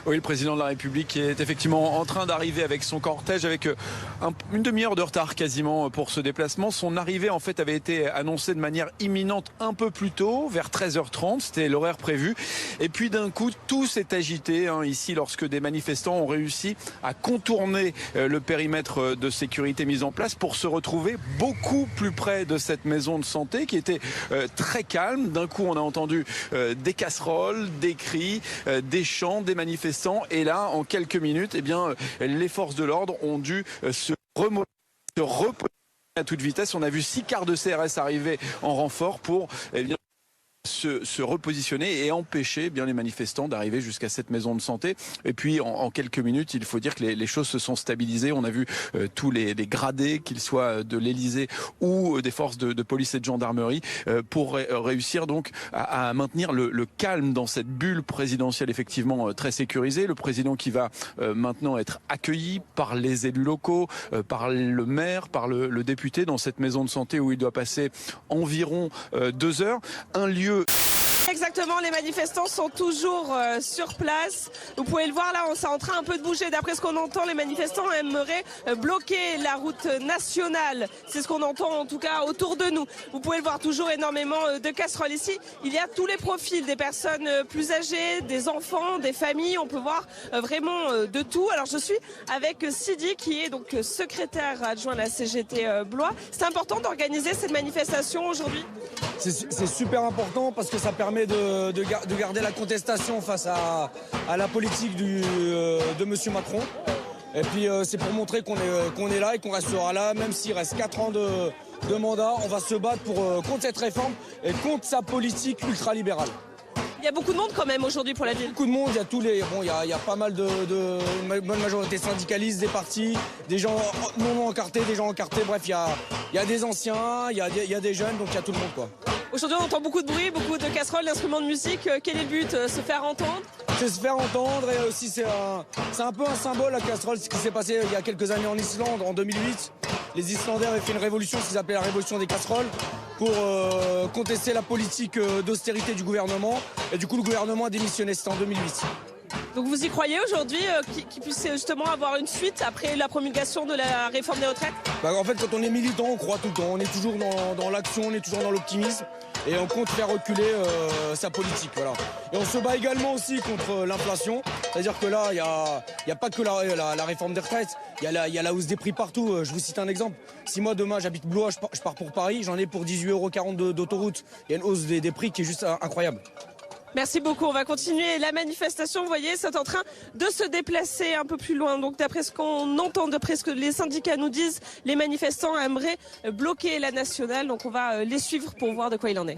Oui, le président de la République est effectivement en train d'arriver avec son cortège, avec une demi-heure de retard quasiment pour ce déplacement. Son arrivée en fait avait été annoncée de manière imminente un peu plus tôt, vers 13h30, c'était l'horaire prévu. Et puis d'un coup, tout s'est agité ici lorsque des manifestants ont réussi à contourner le périmètre de sécurité mis en place pour se retrouver beaucoup plus près de cette maison de santé qui était très calme. D'un coup, on a entendu des casseroles, des cris, des chants, des manifestants. Et là, en quelques minutes, eh bien, les forces de l'ordre ont dû se repositionner à toute vitesse. On a vu 6 cars de CRS arriver en renfort pour se repositionner et empêcher bien les manifestants d'arriver jusqu'à cette maison de santé. Et puis en quelques minutes, il faut dire que les choses se sont stabilisées. On a vu tous les gradés, qu'ils soient de l'Elysée ou des forces de police et de gendarmerie, pour réussir donc à maintenir le calme dans cette bulle présidentielle effectivement très sécurisée. Le président qui va maintenant être accueilli par les élus locaux, par le maire, par le député dans cette maison de santé où il doit passer environ 2 heures. Un lieu. Exactement, les manifestants sont toujours sur place. Vous pouvez le voir là, c'est en train un peu de bouger. D'après ce qu'on entend, les manifestants aimeraient bloquer la route nationale. C'est ce qu'on entend en tout cas autour de nous. Vous pouvez le voir, toujours énormément de casseroles ici. Il y a tous les profils, des personnes plus âgées, des enfants, des familles. On peut voir vraiment de tout. Alors je suis avec Sidi qui est donc secrétaire adjoint de la CGT Blois. C'est important d'organiser cette manifestation aujourd'hui? C'est super important parce que ça permet de garder la contestation face à la politique de M. Macron. Et puis c'est pour montrer qu'on est là et qu'on restera là, même s'il reste 4 ans de mandat. On va se battre contre cette réforme et contre sa politique ultralibérale. Il y a beaucoup de monde quand même aujourd'hui pour la ville. Beaucoup de monde, il y a il y a pas mal une bonne majorité syndicaliste, des partis, des gens non encartés, des gens encartés. Bref, il y a des anciens, il y a des jeunes, donc il y a tout le monde quoi. Aujourd'hui, on entend beaucoup de bruit, beaucoup de casseroles, d'instruments de musique. Quel est le but? Se faire entendre? C'est se faire entendre et aussi c'est un peu un symbole la casserole, ce qui s'est passé il y a quelques années en Islande en 2008. Les Islandais avaient fait une révolution, ce qu'ils appelaient la révolution des casseroles, pour contester la politique d'austérité du gouvernement. Et du coup, le gouvernement a démissionné, c'était en 2008. Donc vous y croyez aujourd'hui qu'il puisse justement avoir une suite après la promulgation de la réforme des retraites? En fait, quand on est militant, on croit tout le temps. On est toujours dans l'action, on est toujours dans l'optimisme. Et on compte faire reculer sa politique. Voilà. Et on se bat également aussi contre l'inflation. C'est-à-dire que là, il n'y a pas que la réforme des retraites. Il y a la hausse des prix partout. Je vous cite un exemple. Si moi, demain, j'habite Blois, je pars pour Paris, j'en ai pour 18,40 € d'autoroute. Il y a une hausse des prix qui est juste incroyable. Merci beaucoup. On va continuer la manifestation. Vous voyez, c'est en train de se déplacer un peu plus loin. Donc, d'après ce qu'on entend, d'après ce que les syndicats nous disent, les manifestants aimeraient bloquer la nationale. Donc, on va les suivre pour voir de quoi il en est.